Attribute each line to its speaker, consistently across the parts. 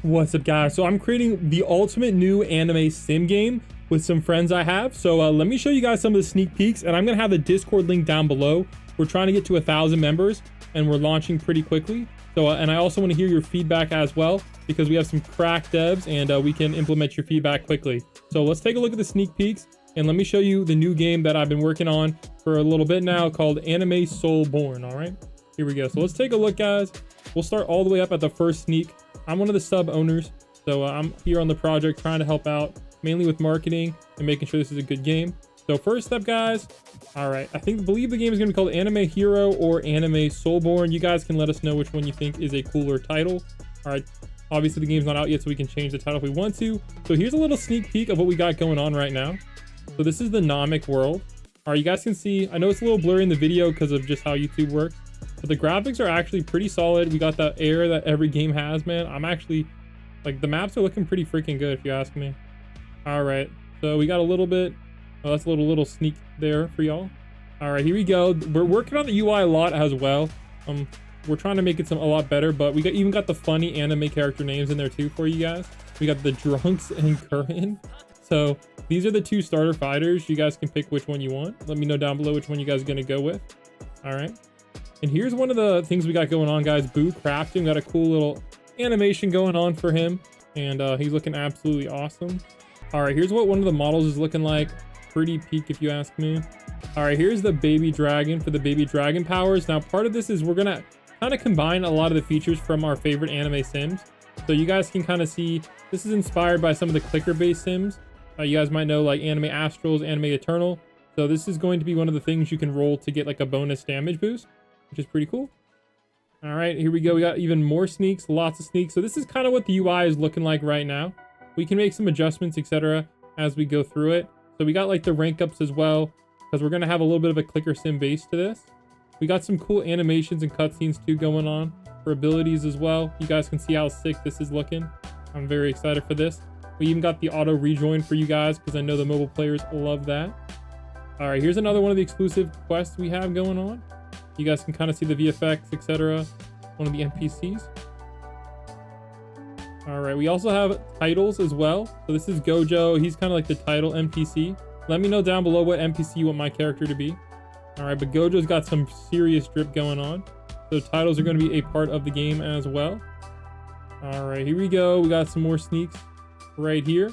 Speaker 1: What's up, guys? So I'm creating the ultimate new anime sim game with some friends I have. So let me show you guys some of the sneak peeks, and I'm gonna have the Discord link down below. We're trying to get to 1,000 members and we're launching pretty quickly. So and I also want to hear your feedback as well, because we have some crack devs and we can implement your feedback quickly. So let's take a look at the sneak peeks and let me show you the new game that I've been working on for a little bit now called Anime Soulborn. All right, here we go. So let's take a look, guys. We'll start all the way up at the first sneak. I'm one of the sub owners, so I'm here on the project trying to help out mainly with marketing and making sure this is a good game. So first step, guys. All right, believe the game is going to be called Anime Hero or Anime Soulborn. You guys can let us know which one you think is a cooler title. All right, obviously the game's not out yet, so we can change the title if we want to. So here's a little sneak peek of what we got going on right now. So this is the Nomic world. All right, you guys can see, I know it's a little blurry in the video because of just how YouTube works, but the graphics are actually pretty solid. We got that air that every game has, man. I'm actually, like, the maps are looking pretty freaking good if you ask me. All right, so we got a little bit, oh, that's a little sneak there for y'all. All right, here we go. We're working on the UI a lot as well. We're trying to make it a lot better, but we even got the funny anime character names in there too for you guys. We got the Drunks and Curran. So these are the two starter fighters. You guys can pick which one you want. Let me know down below which one you guys are gonna go with. All right. And here's one of the things we got going on, guys. Boo Crafting got a cool little animation going on for him, and he's looking absolutely awesome. All right, here's what one of the models is looking like. Pretty peak if you ask me. All right, here's the baby dragon for the baby dragon powers. Now part of this is we're gonna kind of combine a lot of the features from our favorite anime sims, so you guys can kind of see this is inspired by some of the clicker based sims. You guys might know, like Anime Astrals, Anime Eternal. So this is going to be one of the things you can roll to get like a bonus damage boost, which is pretty cool. All right, here we go. We got even more sneaks, lots of sneaks. So this is kind of what the UI is looking like right now. We can make some adjustments, etc., as we go through it. So we got like the rank ups as well, because we're going to have a little bit of a clicker sim base to this. We got some cool animations and cutscenes too going on for abilities as well. You guys can see how sick this is looking. I'm very excited for this. We even got the auto rejoin for you guys, because I know the mobile players love that. All right, here's another one of the exclusive quests we have going on. You guys can kind of see the VFX, etc. One of the NPCs. All right, we also have titles as well. So this is Gojo. He's kind of like the title NPC. Let me know down below what NPC you want my character to be. All right, but Gojo's got some serious drip going on. So titles are going to be a part of the game as well. All right, here we go. We got some more sneaks right here.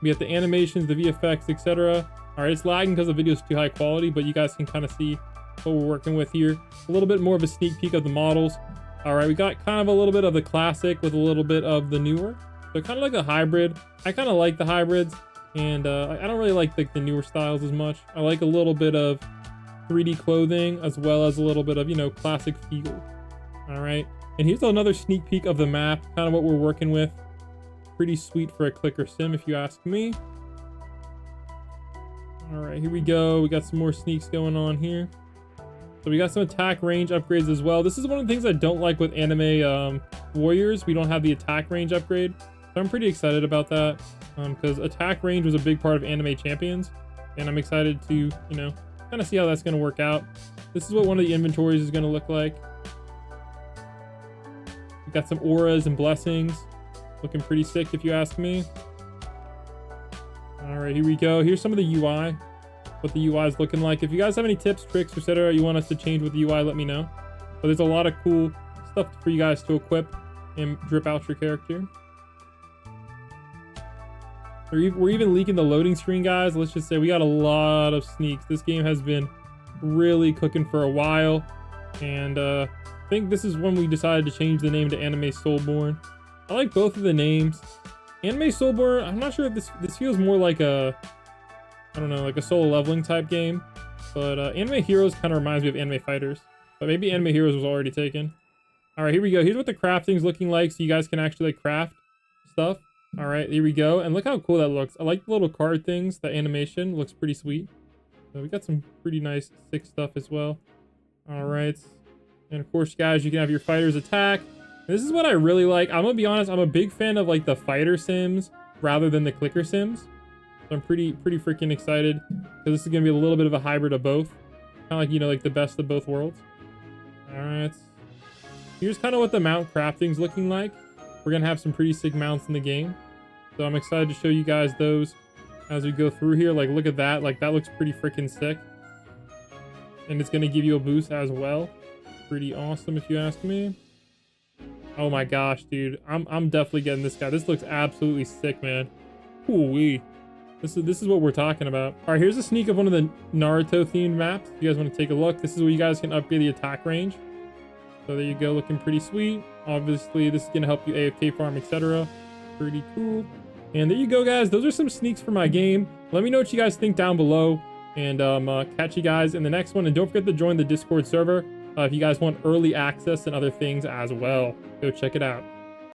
Speaker 1: We have the animations, the VFX, etc. All right, it's lagging because the video is too high quality, but you guys can kind of see what we're working with here. A little bit more of a sneak peek of the models. All right, we got kind of a little bit of the classic with a little bit of the newer, so kind of like a hybrid. I kind of like the hybrids, and I don't really like the newer styles as much. I like a little bit of 3D clothing as well as a little bit of, you know, classic feel. All right, and here's another sneak peek of the map, kind of what we're working with. Pretty sweet for a clicker sim if you ask me. All right, here we go. We got some more sneaks going on here. So we got some attack range upgrades as well. This is one of the things I don't like with anime warriors. We don't have the attack range upgrade, so I'm pretty excited about that, because attack range was a big part of anime champions, and I'm excited to, you know, kind of see how that's going to work out. This is what one of the inventories is going to look like. We got some auras and blessings, looking pretty sick if you ask me. All right, here we go. Here's some of the UI, what the UI is looking like. If you guys have any tips, tricks, etc., you want us to change with the UI, let me know. But there's a lot of cool stuff for you guys to equip and drip out your character. We're even leaking the loading screen, guys. Let's just say we got a lot of sneaks. This game has been really cooking for a while, and I think this is when we decided to change the name to Anime Soulborn. I like both of the names. Anime Soulborn, I'm not sure if this feels more like a, I don't know, like a solo leveling type game, but Anime Heroes kind of reminds me of Anime Fighters, but maybe Anime Heroes was already taken. All right, here we go. Here's what the crafting's looking like, so you guys can actually like craft stuff. All right, here we go, and look how cool that looks. I like the little card things. The animation looks pretty sweet. So we got some pretty nice sick stuff as well. All right, and of course, guys, you can have your fighters attack. This is what I really like. I'm gonna be honest, I'm a big fan of like the fighter sims rather than the clicker sims. So I'm pretty freaking excited, because this is gonna be a little bit of a hybrid of both. Kind of like, you know, like the best of both worlds. All right. Here's kind of what the mount crafting's looking like. we're gonna have some pretty sick mounts in the game. So I'm excited to show you guys those as we go through here. Like, look at that. Like, that looks pretty freaking sick. And it's gonna give you a boost as well. Pretty awesome if you ask me. Oh my gosh, dude. I'm definitely getting this guy. This looks absolutely sick, man. Ooh-wee. This is what we're talking about. All right, here's a sneak of one of the Naruto themed maps. If you guys want to take a look, this is where you guys can upgrade the attack range. So there you go, looking pretty sweet. Obviously, this is gonna help you AFK farm, etc. Pretty cool. And there you go, guys. Those are some sneaks for my game. Let me know what you guys think down below. And catch you guys in the next one. And don't forget to join the Discord server if you guys want early access and other things as well. Go check it out.